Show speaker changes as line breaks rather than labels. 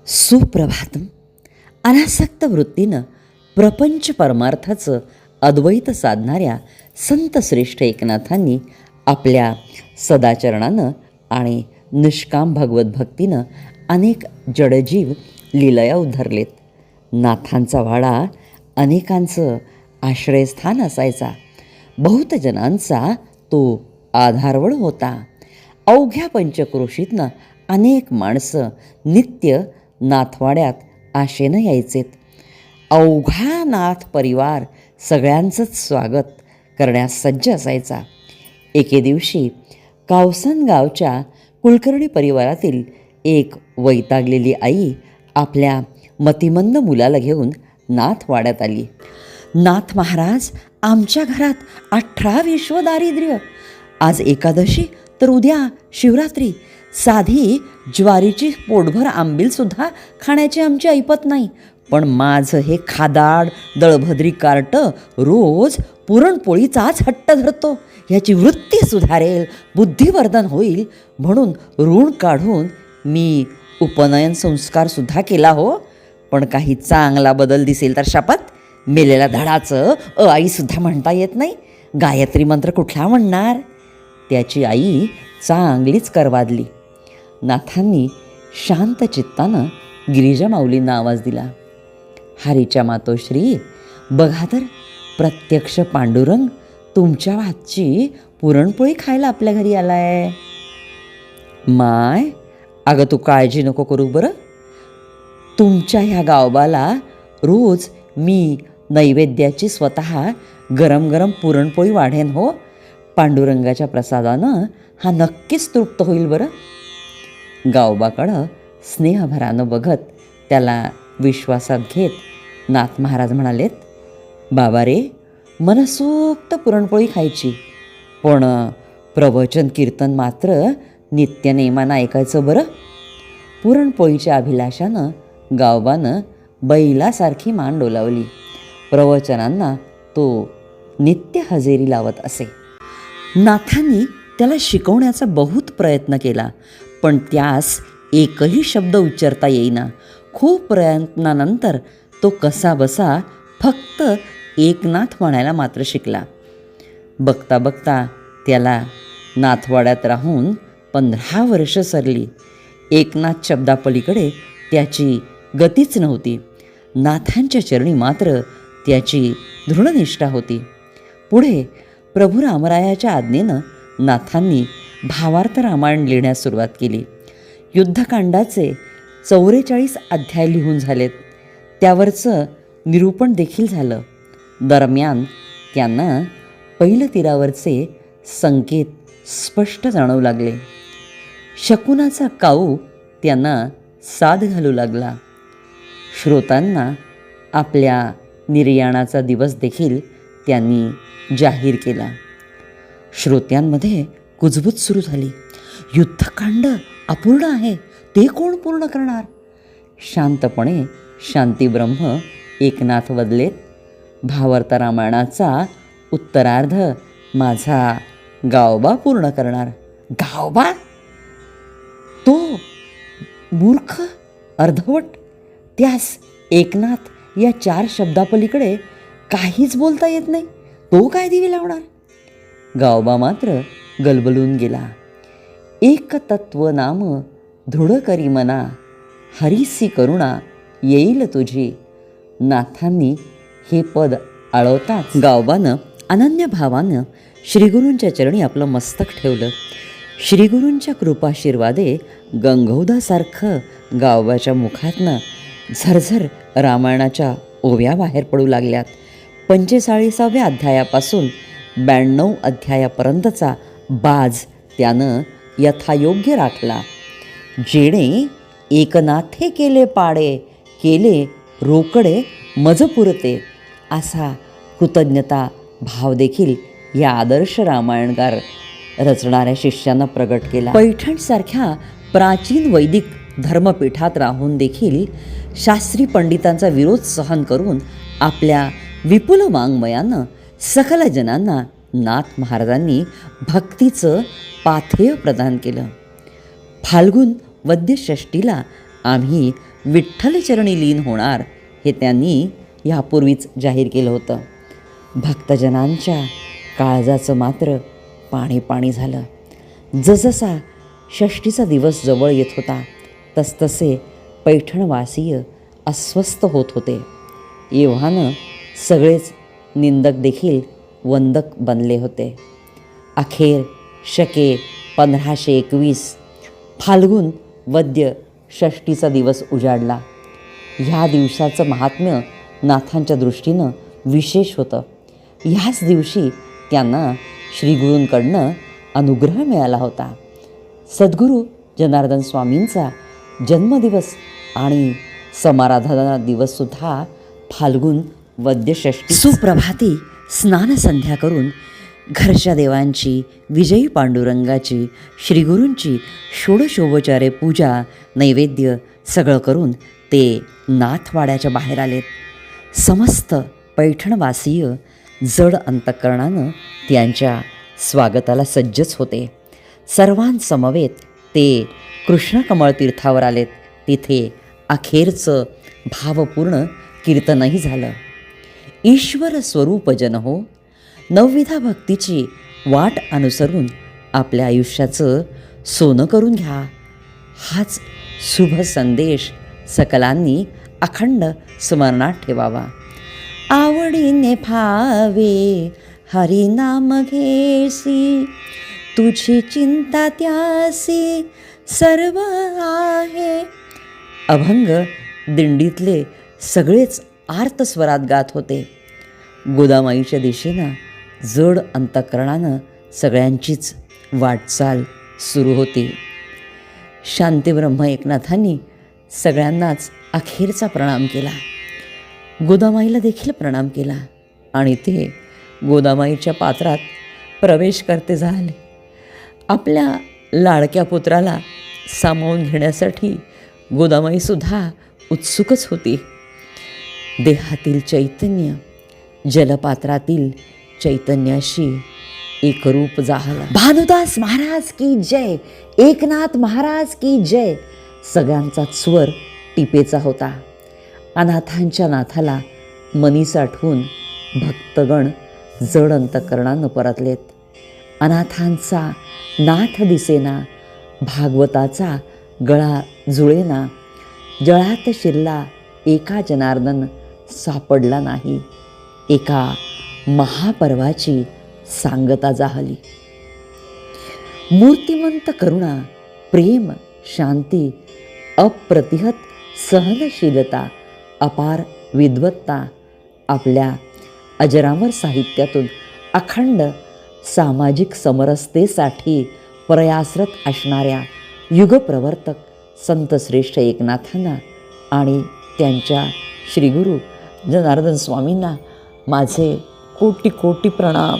सुप्रभातम. अनासक्त वृत्तीनं प्रपंच परमार्थाचं अद्वैत साधणाऱ्या संतश्रेष्ठ एकनाथांनी आपल्या सदाचरणानं आणि निष्काम भगवत भक्तीनं अनेक जडजीव लीलया उद्धरलेत. नाथांचा वाडा अनेकांचं आश्रयस्थान असायचा. बहुत जणांचा तो आधारवड होता. अवघ्या पंचक्रोशीतनं अनेक माणसं नित्य नाथवाड्यात आशेनं यायचेत. अवघा नाथ परिवार सगळ्यांचंच स्वागत करण्यास सज्ज असायचा. एके दिवशी कावसन गावच्या कुलकर्णी परिवारातील एक वैतागलेली आई आपल्या मतिमंद मुलाला घेऊन नाथवाड्यात आली. नाथ महाराज, आमच्या घरात 18 विश्व दारिद्र्य. आज एकादशी तर उद्या शिवरात्री. साधी ज्वारीची पोटभर आंबीलसुद्धा खाण्याची आमची ऐपत नाही. पण माझं हे खादाड दळभद्री कार्ट रोज पुरणपोळीचाच हट्ट धरतो. ह्याची वृत्ती सुधारेल, बुद्धिवर्धन होईल म्हणून ऋण काढून मी उपनयन संस्कारसुद्धा केला हो. पण काही चांगला बदल दिसेल तर शपथ. मेलेल्या धडाचं आईसुद्धा म्हणता येत नाही. गायत्री मंत्र कुठला म्हणणार. त्याची आई चांगलीच करवादली. नाथांनी शांत चित्तानं गिरिजा माऊलींना आवाज दिला. हरीच्या मातोश्री, बघा तर प्रत्यक्ष पांडुरंग तुमच्या हातची पुरणपोळी खायला आपल्या घरी आलाय. माय, अगं तू काळजी नको करू बरं. तुमच्या ह्या गावबाला रोज मी नैवेद्याची स्वतः गरम गरम पुरणपोळी वाढेन हो. पांडुरंगाच्या प्रसादानं हा नक्कीच तृप्त होईल बरं. गावबाकडं स्नेहभरानं बघत त्याला विश्वासात घेत नाथ महाराज म्हणालेत, बाबा रे, मनसोक्त पुरणपोळी खायची, पण प्रवचन कीर्तन मात्र नित्यनेमानं ऐकायचं बरं. पुरणपोळीच्या अभिलाषानं गावबानं बैलासारखी मान डोलावली. प्रवचनांना तो नित्य हजेरी लावत असे. नाथांनी त्याला शिकवण्याचा बहुत प्रयत्न केला, पण त्यास एकही शब्द उच्चारता येईना. खूप प्रयत्नानंतर तो कसा बसा फक्त एकनाथ म्हणायला मात्र शिकला. बघता बघता त्याला नाथवाड्यात राहून 15 वर्ष सरली. एकनाथ शब्दापलीकडे त्याची गतीच नव्हती. नाथांच्या चरणी मात्र त्याची दृढनिष्ठा होती. पुढे प्रभू रामरायाच्या आज्ञेनं नाथांनी भावार्थ रामायण लिहिण्यास सुरुवात केली. युद्धकांडाचे 44 अध्याय लिहून झालेत. त्यावरचं निरूपण देखील झालं. दरम्यान त्यांना पैलतीरावरचे संकेत स्पष्ट जाणवू लागले. शकुनाचा काऊ त्यांना साद घालू लागला. श्रोतांना आपल्या निर्याणाचा दिवस देखील त्यांनी जाहीर केला. श्रोत्यांमध्ये कुजबूज सुरू झाली. युद्धकांड अपूर्ण आहे, ते कोण पूर्ण करणार. शांतपणे शांतीब्रह्म एकनाथ वदलेत. भावार्थ रामायणाचा उत्तरार्ध माझा गावबा पूर्ण करणार. गावबा? तो मूर्ख, अर्धवट. त्यास एकनाथ या 4 शब्दापलीकडे काहीच बोलता येत नाही. तो काय दिवे लावणार. गावबा मात्र गलबलून गेला. एक तत्व नाम दृढ करी मना, हरीसी करुणा येईल तुझी. नाथांनी हे पद आळवताच गावबानं अनन्य भावानं श्रीगुरूंच्या चरणी आपलं मस्तक ठेवलं. श्रीगुरूंच्या कृपाशीर्वादे गंगौदासारखं गावबाच्या मुखातनं झरझर रामायणाच्या ओव्या बाहेर पडू लागल्यात. 45व्या अध्यायापासून 92 अध्यायापर्यंतचा बाज त्यानं यथायोग्य राखला. जेणे एकनाथे केले पाडे, केले रोकडे मज पुरते, असा कृतज्ञता भाव देखील या आदर्श रामायणकार रचणाऱ्या शिष्यांना प्रगट केला. पैठणसारख्या प्राचीन वैदिक धर्मपीठात राहून देखील शास्त्री पंडितांचा विरोध सहन करून आपल्या विपुल वाङ्मयानं सकल जनांना नाथ महाराजांनी भक्तीचं पाथेय प्रदान केलं. फाल्गुन वद्य षष्टीला आम्ही विठ्ठलचरणी लीन होणार हे त्यांनी यापूर्वीच जाहीर केलं होतं. भक्तजनांच्या काळजाचं मात्र पाणी पाणी झालं. जसजसा षष्टीचा दिवस जवळ येत होता तसतसे पैठणवासीय अस्वस्थ होत होते. एव्हानं सगळेच निंदक देखील वंदक बनले होते. अखेर शके 1521 फाल्गुन वद्य षष्टीचा दिवस उजाडला. ह्या दिवसाचं महात्म्य नाथांच्या दृष्टीनं विशेष होतं. ह्याच दिवशी त्यांना श्रीगुरूंकडनं अनुग्रह मिळाला होता. सद्गुरू जनार्दन स्वामींचा जन्मदिवस आणि समाराधना दिवससुद्धा फाल्गुन वद्य षष्टी. सुप्रभाती स्नानसंध्या करून घरच्या देवांची, विजयी पांडुरंगाची, श्रीगुरूंची षोडशोपचारे पूजा नैवेद्य सगळं करून ते नाथवाड्याच्या बाहेर आलेत. समस्त पैठणवासीय जड अंतःकरणानं त्यांच्या स्वागताला सज्जच होते. सर्वांसमवेत ते कृष्णकमळ तीर्थावर आलेत. तिथे अखेरचं भावपूर्ण कीर्तनही झालं. ईश्वर स्वरूप जन हो, नवविधा भक्तीची वाट अनुसरून आपल्या आयुष्याचं सोनं करून घ्या. हाच शुभ संदेश सकलांनी अखंड स्मरणात ठेवावा. आवडीने भावे हरिनाम घेसी, तुझी चिंता त्यासी सर्व आहे. अभंग दिंडीतले सगळेच आर्तस्वरात गात होते. गोदामाईच्या दिशेनं जड अंतःकरणानं सगळ्यांचीच वाटचाल सुरू होती. शांतीब्रह्म एकनाथांनी सगळ्यांनाच अखेरचा प्रणाम केला. गोदामाईला देखील प्रणाम केला आणि ते गोदामाईच्या पात्रात प्रवेश करते झाले. आपल्या लाडक्या पुत्राला सामावून घेण्यासाठी गोदामाईसुद्धा उत्सुकच होती. देहातील चैतन्य जलपात्रातील चैतन्याशी एकरूप झाला. भानुदास महाराज की जय, एकनाथ महाराज की जय. सगळ्यांचा स्वर टिपेचा होता. अनाथांच्या नाथाला मनी साठवून भक्तगण जड अंतःकरणानं परतलेत. अनाथांचा नाथ दिसेना, भागवताचा गळा जुळेना, जळात शिरला एका जनार्दन सापडला नाही. एका महापर्वाची सांगता जाहली. मूर्तिमंत करुणा, प्रेम, शांती, अप्रतिहत सहनशीलता, अपार विद्वत्ता आपल्या अजरामर साहित्यातून अखंड सामाजिक समरसतेसाठी प्रयासरत असणाऱ्या युगप्रवर्तक संतश्रेष्ठ एकनाथांना आणि त्यांच्या श्रीगुरू जनार्दन स्वामींना माझे कोटी कोटी प्रणाम.